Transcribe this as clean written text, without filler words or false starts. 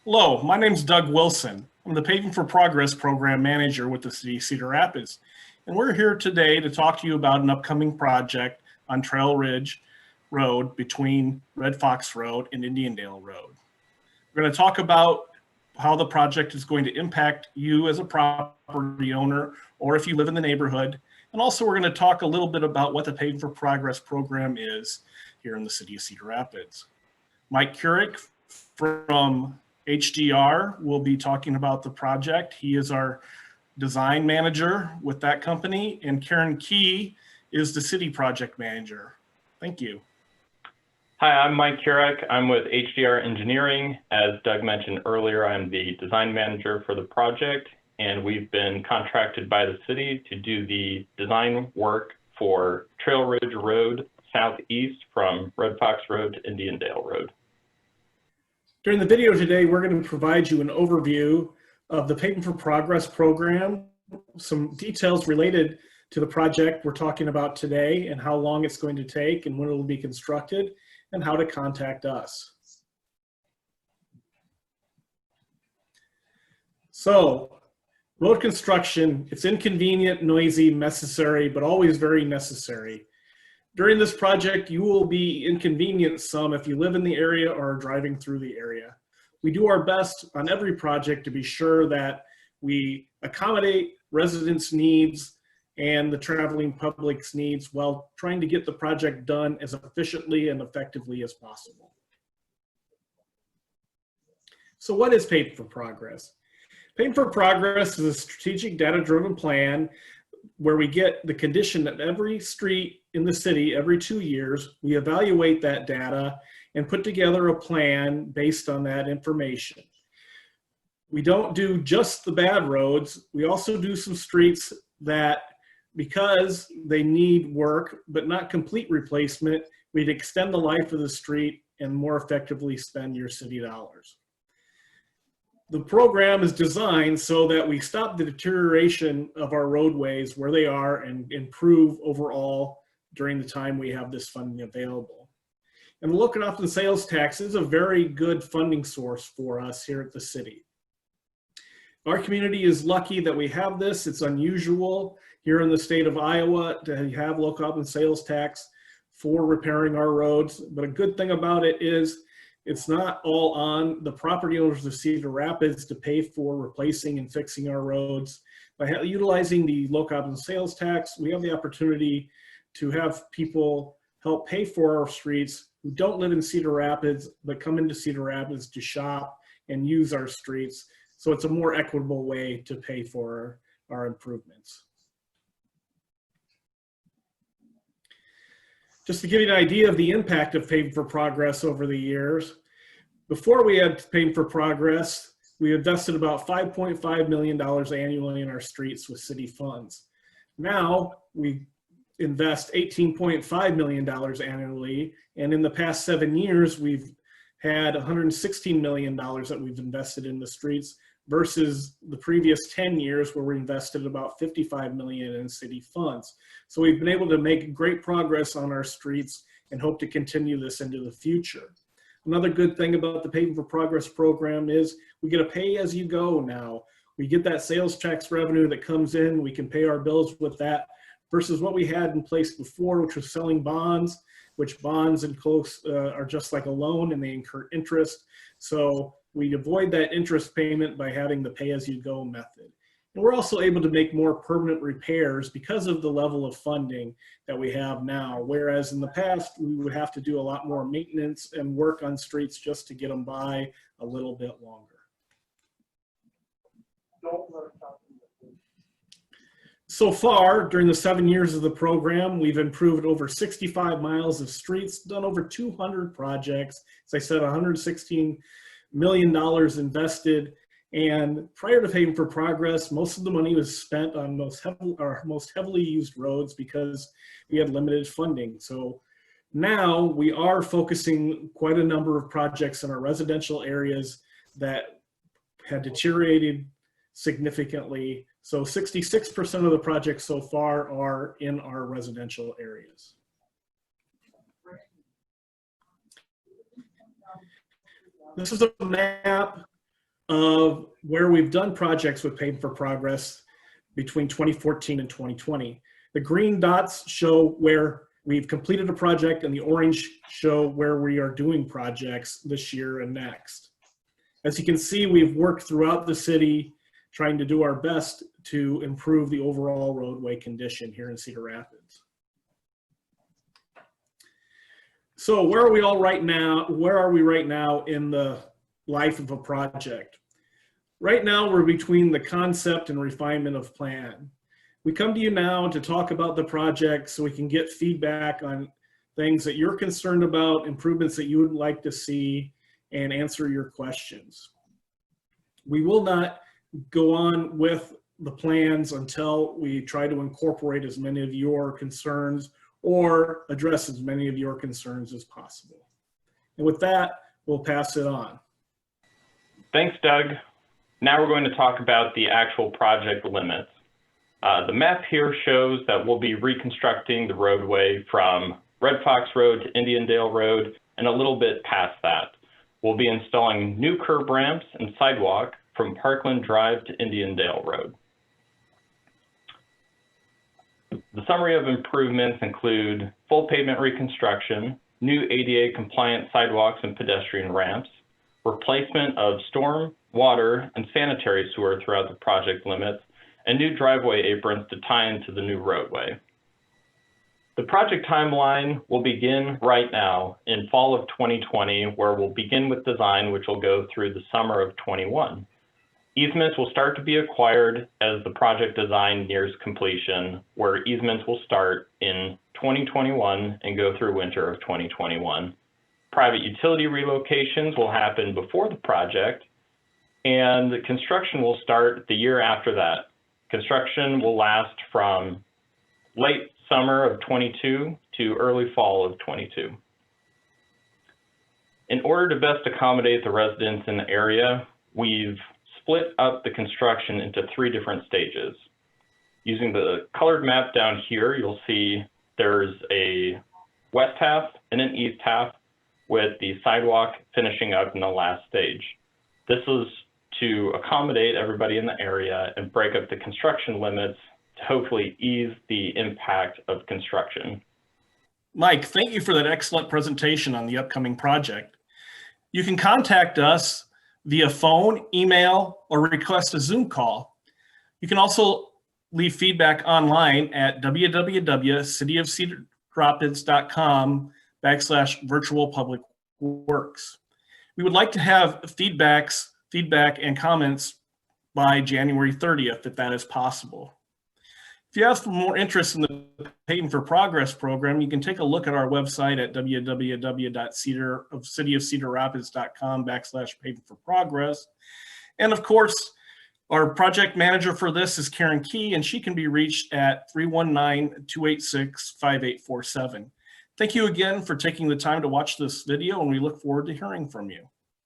Hello, my name is Doug Wilson. I'm the Paving for Progress Program Manager with the City of Cedar Rapids. And we're here today to talk to you about an upcoming project on Trail Ridge Road between Red Fox Road and Indiandale Road. We're going to talk about how the project is going to impact you as a property owner or if you live in the neighborhood. And also we're going to talk a little bit about what the Paving for Progress program is here in the City of Cedar Rapids. Mike Keurig from HDR will be talking about the project. He is our design manager with that company, and Karen Key is the city project manager. Thank you. Hi, I'm Mike Keurig. I'm with HDR Engineering. As Doug mentioned earlier, I'm the design manager for the project, and we've been contracted by the city to do the design work for Trail Ridge Road southeast from Red Fox Road to Indiandale Road. During the video today, we're going to provide you an overview of the Paving for Progress program, some details related to the project we're talking about today and how long it's going to take and when it will be constructed and how to contact us. So, road construction, it's inconvenient, noisy, necessary, but always very necessary. During this project, you will be inconvenienced some if you live in the area or are driving through the area. We do our best on every project to be sure that we accommodate residents' needs and the traveling public's needs while trying to get the project done as efficiently and effectively as possible. So what is Paving for Progress? Paving for Progress is a strategic data-driven plan where we get the condition of every street in the city every 2 years. We evaluate that data and put together a plan based on that information. We don't do just the bad roads. We also do some streets that, because they need work but not complete replacement, we'd extend the life of the street and more effectively spend your city dollars. The program is designed so that we stop the deterioration of our roadways where they are and improve overall during the time we have this funding available. And the local option sales tax is a very good funding source for us here at the city. Our community is lucky that we have this. It's unusual here in the state of Iowa to have local option sales tax for repairing our roads. But a good thing about it is it's not all on the property owners of Cedar Rapids to pay for replacing and fixing our roads. By utilizing the local option sales tax, we have the opportunity to have people help pay for our streets who don't live in Cedar Rapids but come into Cedar Rapids to shop and use our streets. So it's a more equitable way to pay for our improvements. Just to give you an idea of the impact of Paving for Progress over the years, before we had Paving for Progress, we invested about $5.5 million annually in our streets with city funds. Now we invest $18.5 million annually, and in the past 7 years, we've had $116 million that we've invested in the streets versus the previous 10 years where we invested about $55 million in city funds. So we've been able to make great progress on our streets and hope to continue this into the future. Another good thing about the Paving for Progress program is we get a pay-as-you-go now. We get that sales tax revenue that comes in, we can pay our bills with that versus what we had in place before, which was selling bonds, which bonds are just like a loan and they incur interest. So we avoid that interest payment by having the pay-as-you-go method. And we're also able to make more permanent repairs because of the level of funding that we have now, whereas in the past, we would have to do a lot more maintenance and work on streets just to get them by a little bit longer. So far, during the 7 years of the program, we've improved over 65 miles of streets, done over 200 projects. As I said, $116 million invested. And prior to Paving for Progress, most of the money was spent on our most heavily used roads because we had limited funding. So now we are focusing quite a number of projects in our residential areas that had deteriorated significantly. So 66% of the projects so far are in our residential areas. This is a map of where we've done projects with Paving for Progress between 2014 and 2020. The green dots show where we've completed a project, and the orange show where we are doing projects this year and next. As you can see, we've worked throughout the city trying to do our best to improve the overall roadway condition here in Cedar Rapids. So where are we all right now? Where are we right now in the life of a project? Right now, we're between the concept and refinement of plan. We come to you now to talk about the project so we can get feedback on things that you're concerned about, improvements that you would like to see, and answer your questions. We will not go on with the plans until we try to incorporate as many of your concerns or address as many of your concerns as possible. And with that, we'll pass it on. Thanks, Doug. Now we're going to talk about the actual project limits. The map here shows that we'll be reconstructing the roadway from Red Fox Road to Indiandale Road and a little bit past that. We'll be installing new curb ramps and sidewalk from Parkland Drive to Indiandale Road. The summary of improvements include full pavement reconstruction, new ADA compliant sidewalks and pedestrian ramps, replacement of storm, water, and sanitary sewer throughout the project limits, and new driveway aprons to tie into the new roadway. The project timeline will begin right now in fall of 2020, where we'll begin with design, which will go through the summer of 21. Easements will start to be acquired as the project design nears completion, where easements will start in 2021 and go through winter of 2021. Private utility relocations will happen before the project, and the construction will start the year after that. Construction will last from late summer of 22 to early fall of 22. In order to best accommodate the residents in the area, we've split up the construction into 3 different stages. Using the colored map down here, you'll see there's a west half and an east half with the sidewalk finishing up in the last stage. This is to accommodate everybody in the area and break up the construction limits to hopefully ease the impact of construction. Mike, thank you for that excellent presentation on the upcoming project. You can contact us via phone, email, or request a Zoom call. You can also leave feedback online at www.cityofcedarrapids.com/virtual-public-works. We would like to have feedback and comments by January 30th, if that is possible. If you have more interest in the Paving for Progress program, you can take a look at our website at www.cityofcedarrapids.com/paving for progress. And of course, our project manager for this is Karen Key, and she can be reached at 319-286-5847. Thank you again for taking the time to watch this video, and we look forward to hearing from you.